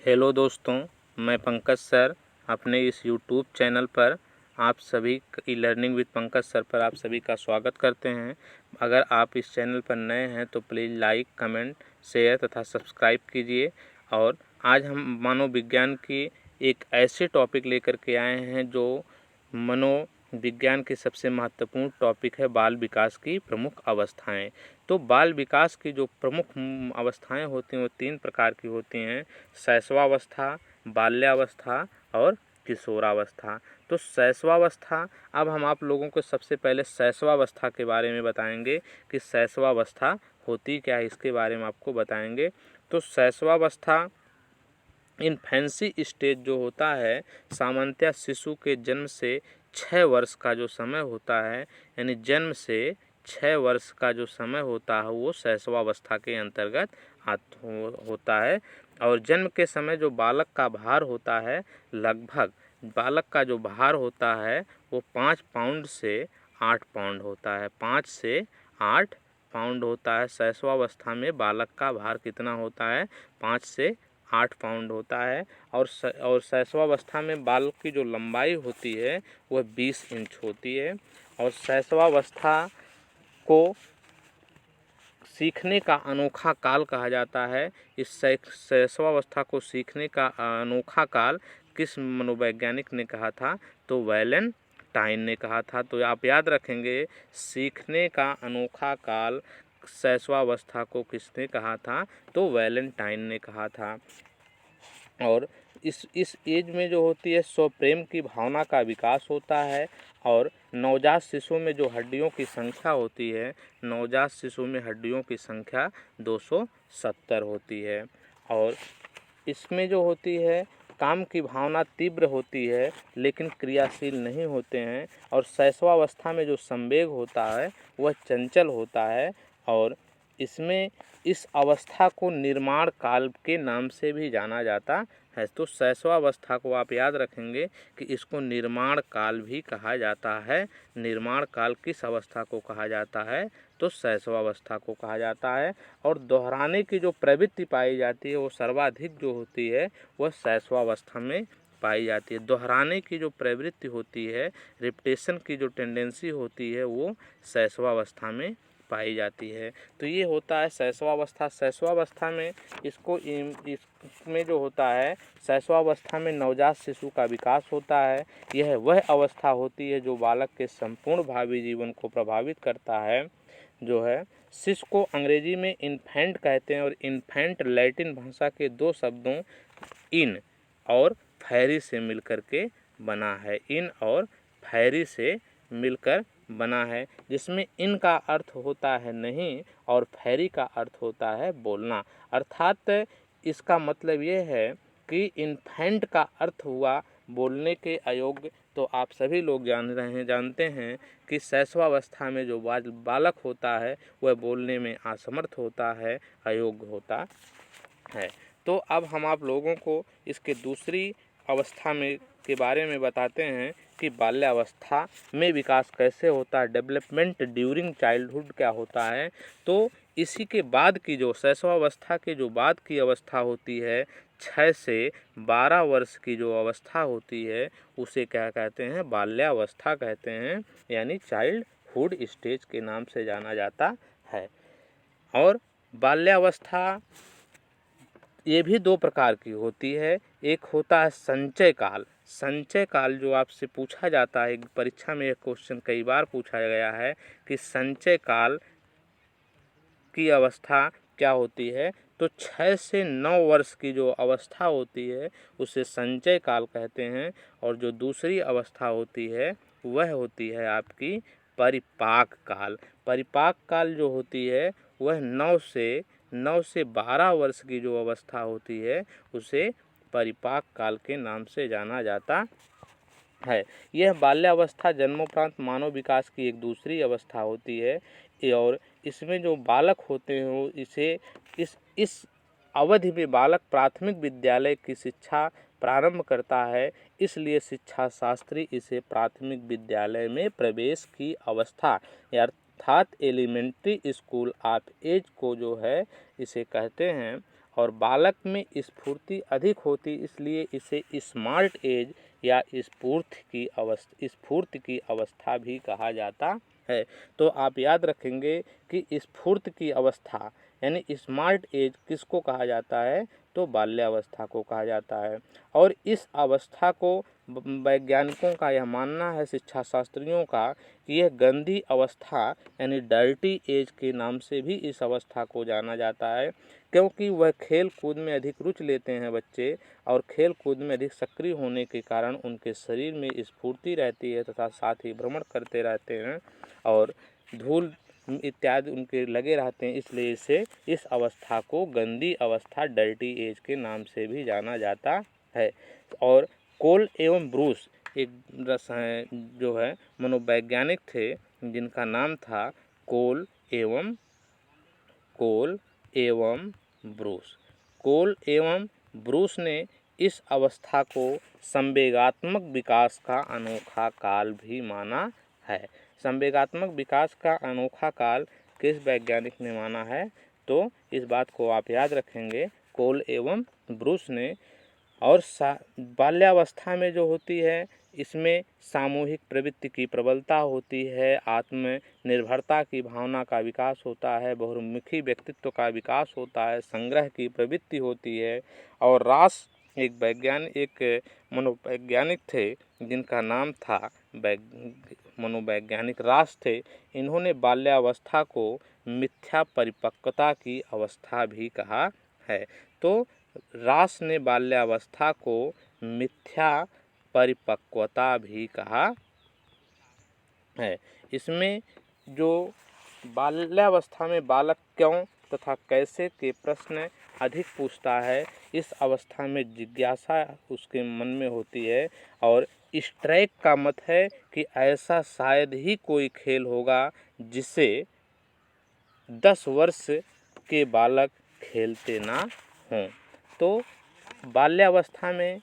Hello दोस्तों, मैं Pankaj sir अपने इस यूट्यूब चैनल पर आप सभी e learning with Pankaj sir पर आप सभी का स्वागत करते हैं। अगर आप इस चैनल पर नए हैं तो प्लीज़ लाइक, कमेंट, शेयर तथा सब्सक्राइब कीजिए। और आज हम मनोविज्ञान की एक ऐसे टॉपिक लेकर के आए हैं जो मनोविज्ञान के सबसे महत्वपूर्ण टॉपिक है, बाल विकास की प्रमुख अवस्थाएं। तो बाल विकास की जो प्रमुख अवस्थाएं होती हैं वो 3 प्रकार की होती हैं: शैशवावस्था, बाल्यावस्था और किशोरावस्था। तो शैशवावस्था, अब हम आप लोगों को सबसे पहले शैशवावस्था के बारे में बताएंगे कि शैशवावस्था होती क्या है, इसके बारे में आपको बताएंगे। तो शैशवावस्था इन्फेंसी स्टेज जो होता है, सामान्यतः शिशु के जन्म से 6 वर्ष का जो समय होता है, यानी जन्म से 6 वर्ष का जो समय होता है वो शैशवावस्था के अंतर्गत होता है। और जन्म के समय जो बालक का भार होता है, लगभग बालक का जो भार होता है वो 5 पाउंड से 8 पाउंड होता है। 5 से 8 पाउंड होता है। शैशवावस्था में बालक का भार कितना होता है? 5 से 8 पाउंड होता है। और शैशवावस्था में बालक की जो लंबाई होती है वह 20 इंच होती है। और शैशवावस्था को सीखने का अनोखा काल कहा जाता है। इस शैशवावस्था को सीखने का अनोखा काल किस मनोवैज्ञानिक ने कहा था? तो वैलेंटाइन ने कहा था। तो आप याद रखेंगे, सीखने का अनोखा काल शैशवावस्था को किसने कहा था? तो वैलेंटाइन ने कहा था। और इस एज में जो होती है स्वप्रेम की भावना का विकास होता है। और नवजात शिशु में जो हड्डियों की संख्या होती है, नवजात शिशु में हड्डियों की संख्या 270 होती है। और इसमें जो होती है काम की भावना तीव्र होती है लेकिन क्रियाशील नहीं होते हैं। और शैशवावस्था में जो संवेग होता है वह चंचल होता है। और इसमें इस अवस्था को निर्माण काल के नाम से भी जाना जाता है। तो शैशवावस्था को आप याद रखेंगे कि इसको निर्माण काल भी कहा जाता है। निर्माण काल किस अवस्था को कहा जाता है? तो शैशवावस्था को कहा जाता है। और दोहराने की जो प्रवृत्ति पाई जाती है वो सर्वाधिक जो होती है वह शैशवावस्था में पाई जाती है। दोहराने की जो प्रवृत्ति होती है, रिपीटेशन की जो टेंडेंसी होती है वो शैशवावस्था में पाई जाती है। तो ये होता है शैशवावस्था। शैशवावस्था में इसमें जो होता है, शैशवावस्था में नवजात शिशु का विकास होता है। यह वह अवस्था होती है जो बालक के संपूर्ण भावी जीवन को प्रभावित करता है। जो है शिशु को अंग्रेजी में इन्फेंट कहते हैं। और इन्फेंट लैटिन भाषा के 2 शब्दों इन और फैरी से मिलकर के बना है। इन और फैरी से मिलकर बना है, जिसमें इन का अर्थ होता है नहीं और फैरी का अर्थ होता है बोलना। अर्थात इसका मतलब ये है कि इन्फेंट का अर्थ हुआ बोलने के अयोग्य। तो आप सभी लोग जानते हैं कि शैशवावस्था में जो बालक होता है वह बोलने में असमर्थ होता है, अयोग्य होता है। तो अब हम आप लोगों को इसके दूसरी अवस्था में के बारे में बताते हैं कि बाल्यावस्था में विकास कैसे होता है, डेवलपमेंट ड्यूरिंग चाइल्डहुड क्या होता है। तो इसी के बाद की जो शैशवावस्था के जो बाद की अवस्था होती है, 6 से 12 वर्ष की जो अवस्था होती है उसे क्या कहते हैं? बाल्यावस्था कहते हैं, यानी चाइल्डहुड स्टेज के नाम से जाना जाता है। और बाल्यावस्था ये भी 2 प्रकार की होती है। एक होता है संचय काल। संचय काल जो आपसे पूछा जाता है, परीक्षा में यह क्वेश्चन कई बार पूछा गया है कि संचय काल की अवस्था क्या होती है। तो 6 से 9 वर्ष की जो अवस्था होती है उसे संचय काल कहते हैं। और जो दूसरी अवस्था होती है वह होती है आपकी परिपाक काल। परिपाक काल जो होती है वह 9 से 12 वर्ष की जो अवस्था होती है उसे परिपाक काल के नाम से जाना जाता है। यह बाल्यावस्था जन्मोपरांत मानव विकास की एक दूसरी अवस्था होती है। और इसमें जो बालक होते हैं वो इस अवधि में बालक प्राथमिक विद्यालय की शिक्षा प्रारंभ करता है। इसलिए शिक्षा शास्त्री इसे प्राथमिक विद्यालय में प्रवेश की अवस्था अर्थात एलिमेंट्री स्कूल ऑफ एज को जो है इसे कहते हैं। और बालक में स्फूर्ति अधिक होती, इसलिए इसे स्मार्ट एज या स्फूर्ति की अवस्था भी कहा जाता है। तो आप याद रखेंगे कि स्फूर्ति की अवस्था यानी स्मार्ट एज किसको कहा जाता है, तो बाल्यावस्था को कहा जाता है। और इस अवस्था को वैज्ञानिकों का यह मानना है, शिक्षा शास्त्रियों का, कि यह गंदी अवस्था यानी डर्टी एज के नाम से भी इस अवस्था को जाना जाता है, क्योंकि वह खेल कूद में अधिक रुचि लेते हैं बच्चे, और खेल कूद में अधिक सक्रिय होने के कारण उनके शरीर में स्फूर्ति रहती है तथा साथ ही भ्रमण करते रहते हैं और धूल इत्यादि उनके लगे रहते हैं, इसलिए इसे इस अवस्था को गंदी अवस्था डर्टी एज के नाम से भी जाना जाता है। और कोल एवं ब्रूस एक जो है मनोवैज्ञानिक थे जिनका नाम था कोल एवं ब्रूस। कोल एवं ब्रूस ने इस अवस्था को संवेगात्मक विकास का अनोखा काल भी माना है। संवेगात्मक विकास का अनोखा काल किस वैज्ञानिक ने माना है, तो इस बात को आप याद रखेंगे, कोल एवं ब्रूस ने। और बाल्यावस्था में जो होती है इसमें सामूहिक प्रवृत्ति की प्रबलता होती है, आत्मनिर्भरता की भावना का विकास होता है, बहुमुखी व्यक्तित्व का विकास होता है, संग्रह की प्रवृत्ति होती है। और रास एक मनोवैज्ञानिक थे जिनका नाम था मनोवैज्ञानिक रास थे। इन्होंने बाल्यावस्था को मिथ्या परिपक्वता की अवस्था भी कहा है। तो रास ने बाल्यावस्था को मिथ्या परिपक्वता भी कहा है। इसमें जो बाल्यावस्था में बालक क्यों तथा कैसे के प्रश्न अधिक पूछता है, इस अवस्था में जिज्ञासा उसके मन में होती है। और स्ट्राइक का मत है कि ऐसा शायद ही कोई खेल होगा जिसे 10 वर्ष के बालक खेलते ना हों। तो बाल्यावस्था में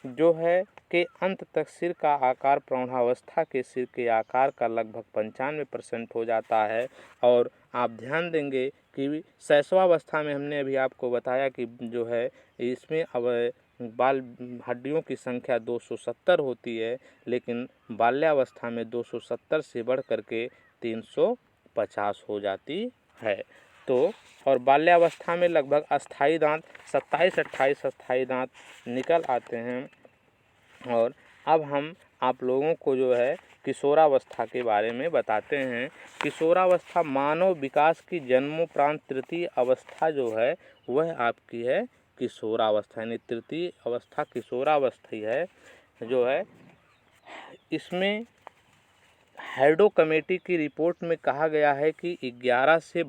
जो है के अंत तक सिर का आकार प्रौढ़ावस्था के सिर के आकार का लगभग 95% हो जाता है। और आप ध्यान देंगे कि शैशवावस्था में हमने अभी आपको बताया कि जो है इसमें अब बाल हड्डियों की संख्या 270 होती है, लेकिन बाल्यावस्था में 270 से बढ़ करके 350 हो जाती है। तो और बाल्यावस्था में लगभग अस्थायी दांत 27-28 अस्थायी दांत निकल आते हैं। और अब हम आप लोगों को जो है किशोरावस्था के बारे में बताते हैं। किशोरावस्था मानव विकास की जन्मोपरांत तृतीय अवस्था जो है वह आपकी है किशोरावस्था, यानी तृतीय अवस्था किशोरावस्था ही है जो है। इसमें हैडो कमेटी की रिपोर्ट में कहा गया है कि 11 से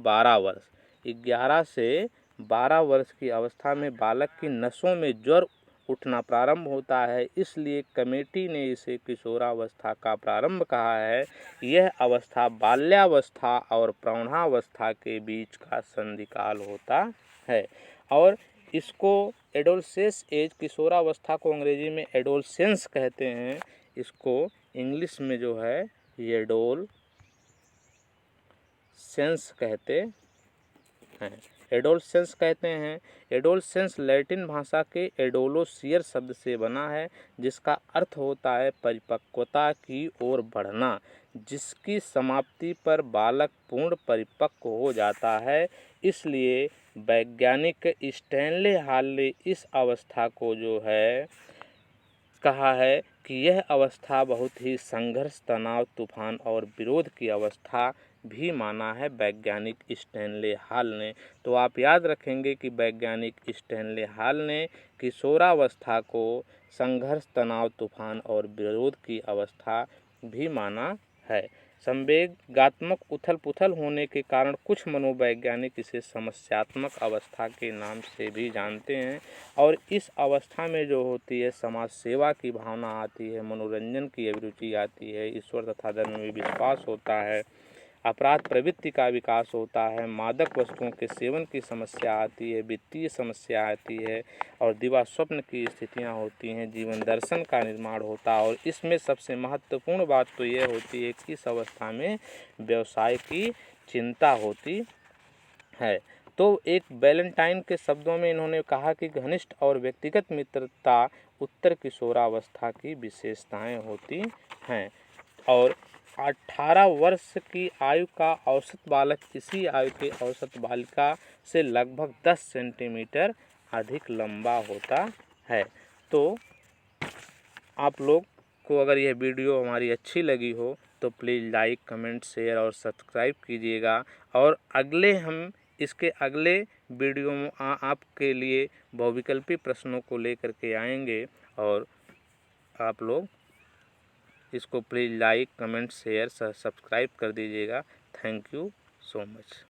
12 वर्ष की अवस्था में बालक की नसों में ज्वर उठना प्रारंभ होता है, इसलिए कमेटी ने इसे किशोरावस्था का प्रारंभ कहा है। यह अवस्था बाल्यावस्था और प्रौढ़ावस्था के बीच का संधिकाल होता है। और इसको एडोलसेंस एज, किशोरावस्था को अंग्रेजी में एडोलसेंस कहते हैं, इसको इंग्लिश में जो है एडोलसेंस कहते हैं। एडोलसेंस कहते हैं। एडोलसेंस लैटिन भाषा के एडोलोसियर शब्द से बना है, जिसका अर्थ होता है परिपक्वता की ओर बढ़ना, जिसकी समाप्ति पर बालक पूर्ण परिपक्व हो जाता है। इसलिए वैज्ञानिक स्टैनले हॉल ने इस अवस्था को जो है कहा है कि यह अवस्था बहुत ही संघर्ष, तनाव, तूफान और विरोध की अवस्था भी माना है वैज्ञानिक स्टैनले हॉल ने। तो आप याद रखेंगे कि वैज्ञानिक स्टैनले हॉल ने किशोरावस्था को संघर्ष, तनाव, तूफान और विरोध की अवस्था भी माना है। संवेगात्मक उथल पुथल होने के कारण कुछ मनोवैज्ञानिक इसे समस्यात्मक अवस्था के नाम से भी जानते हैं। और इस अवस्था में जो होती है समाज सेवा की भावना आती है, मनोरंजन की अभिरुचि आती है, ईश्वर तथा धर्म में विश्वास होता है, अपराध प्रवृत्ति का विकास होता है, मादक वस्तुओं के सेवन की समस्या आती है, वित्तीय समस्या आती है और दिवा स्वप्न की स्थितियां होती हैं, जीवन दर्शन का निर्माण होता है। और इसमें सबसे महत्वपूर्ण बात तो ये होती है कि इस अवस्था में व्यवसाय की चिंता होती है। तो एक वैलेंटाइन के शब्दों में इन्होंने कहा कि घनिष्ठ और व्यक्तिगत मित्रता उत्तर किशोरावस्था की विशेषताएं होती हैं और 18 वर्ष की आयु का औसत बालक इसी आयु के औसत बालिका से लगभग 10 सेंटीमीटर अधिक लंबा होता है। तो आप लोग को अगर यह वीडियो हमारी अच्छी लगी हो तो प्लीज़ लाइक, कमेंट, शेयर और सब्सक्राइब कीजिएगा और हम इसके अगले वीडियो में आपके लिए बहुविकल्पी प्रश्नों को लेकर के आएंगे और आप लोग इसको please like, comment, share, subscribe कर दीजिएगा। Thank you so much.